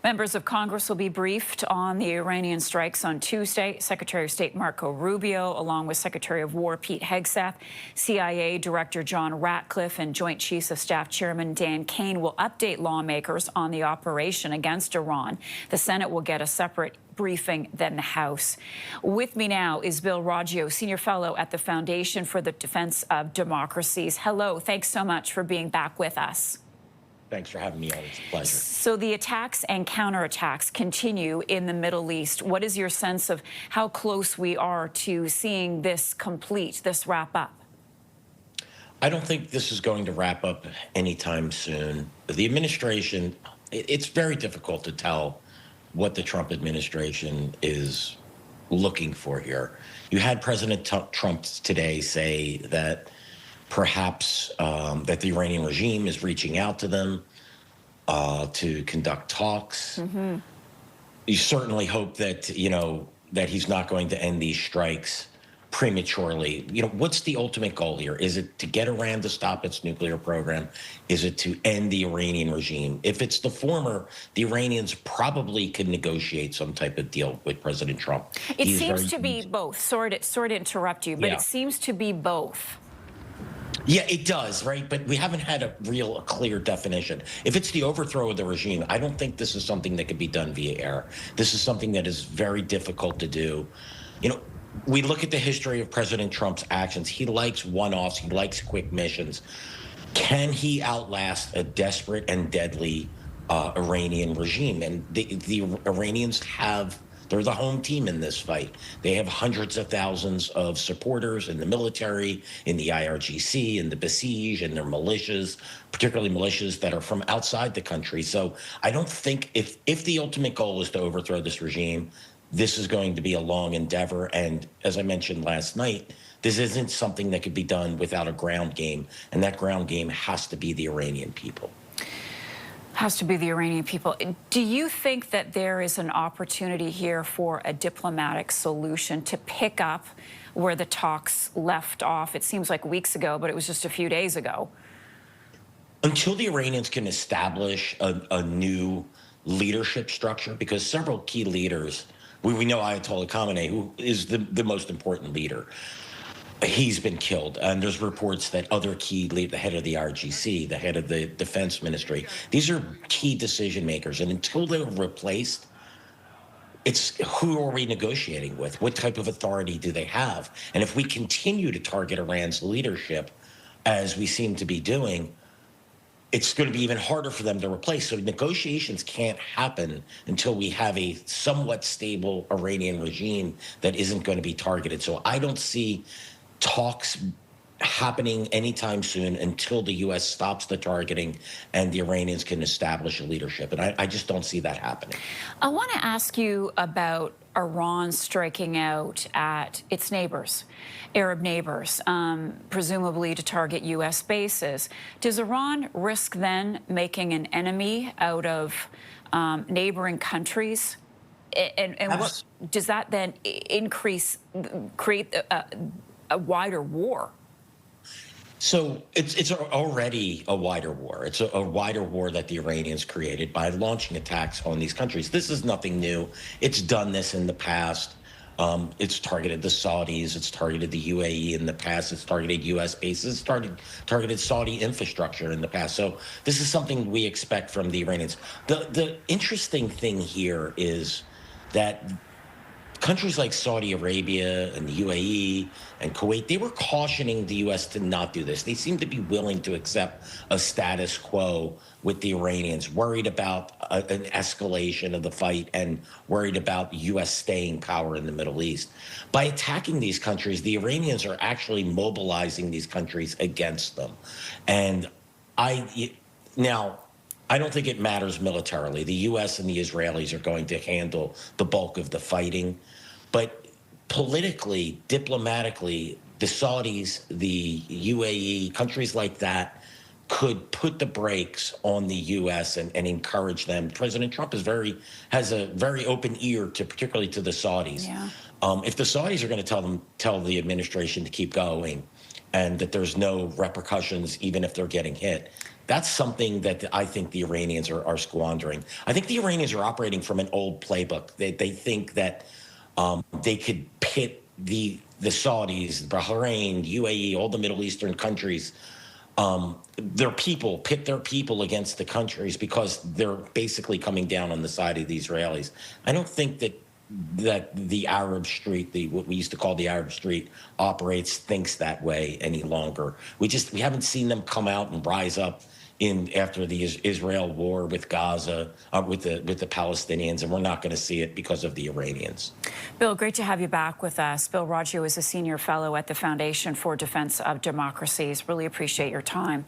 Members of Congress will be briefed on the Iranian strikes on Tuesday. Secretary of State Marco Rubio, along with Secretary of War Pete Hegseth, CIA Director John Ratcliffe, and Joint Chiefs of Staff Chairman Dan Kane will update lawmakers on the operation against Iran. The Senate will get a separate briefing than the House. With me now is Bill Roggio, Senior Fellow at the Foundation for the Defence of Democracies. Hello, thanks so much for being back with us. Thanks for having me on. It's a pleasure. So the attacks and counterattacks continue in the Middle East. What is your sense of how close we are to seeing this complete, this wrap up? I don't think this is going to wrap up anytime soon. The administration, it's very difficult to tell what the Trump administration is looking for here. You had President Trump today say that perhaps that the Iranian regime is reaching out to them to conduct talks. Mm-hmm. You certainly hope that, that he's not going to end these strikes prematurely. What's the ultimate goal here? Is it to get Iran to stop its nuclear program? Is it to end the Iranian regime? If it's the former, the Iranians probably could negotiate some type of deal with President Trump. It seems to be both. Sorry to interrupt you, but It seems to be both. Yeah, it does, right? But we haven't had a clear definition. If it's the overthrow of the regime, I don't think this is something that could be done via air. This is something that is very difficult to do. We look at the history of President Trump's actions. He likes one-offs. He likes quick missions. Can he outlast a desperate and deadly Iranian regime? And the Iranians they're the home team in this fight. They have hundreds of thousands of supporters in the military, in the IRGC, in the Basij, and their militias, particularly militias that are from outside the country. So I don't think if the ultimate goal is to overthrow this regime, this is going to be a long endeavor. And as I mentioned last night, this isn't something that could be done without a ground game. And that ground game has to be the Iranian people. Has to be the Iranian people. Do you think that there is an opportunity here for a diplomatic solution to pick up where the talks left off? It seems like weeks ago, but it was just a few days ago. Until the Iranians can establish a new leadership structure, because several key leaders, we know Ayatollah Khamenei, who is the most important leader, he's been killed. And there's reports that other key leaders, the head of the RGC, the head of the defense ministry, these are key decision makers. And until they're replaced, it's who are we negotiating with? What type of authority do they have? And if we continue to target Iran's leadership, as we seem to be doing, it's going to be even harder for them to replace. So negotiations can't happen until we have a somewhat stable Iranian regime that isn't going to be targeted. So I don't see talks happening anytime soon until the U.S. stops the targeting and the Iranians can establish a leadership. And I just don't see that happening. I want to ask you about Iran striking out at its neighbors, Arab neighbors, presumably to target U.S. bases. Does Iran risk then making an enemy out of neighboring countries? And what does that then create a wider war? So it's already a wider war. It's a wider war that the Iranians created by launching attacks on these countries. This is nothing new. It's done this in the past. It's targeted the Saudis. It's targeted the UAE in the past. It's targeted U.S. bases. It's targeted Saudi infrastructure in the past. So this is something we expect from the Iranians. The interesting thing here is that countries like Saudi Arabia and the UAE and Kuwait, they were cautioning the U.S. to not do this. They seem to be willing to accept a status quo with the Iranians, worried about an escalation of the fight and worried about U.S. staying power in the Middle East. By attacking these countries, the Iranians are actually mobilizing these countries against them. And now, I don't think it matters militarily. The U.S. and the Israelis are going to handle the bulk of the fighting. But politically, diplomatically, the Saudis, the UAE, countries like that could put the brakes on the U.S. and encourage them. President Trump has a very open ear particularly to the Saudis. Yeah. If the Saudis are going to tell the administration to keep going, and that there's no repercussions even if they're getting hit. That's something that I think the Iranians are squandering. I think the Iranians are operating from an old playbook. They think that they could pit the Saudis, Bahrain, UAE, all the Middle Eastern countries, pit their people against the countries because they're basically coming down on the side of the Israelis. I don't think that the Arab street, what we used to call the Arab street, thinks that way any longer. We haven't seen them come out and rise up in after the Israel war with Gaza, with the Palestinians, and we're not going to see it because of the Iranians. Bill, great to have you back with us. Bill Roggio is a senior fellow at the Foundation for Defense of Democracies. Really appreciate your time.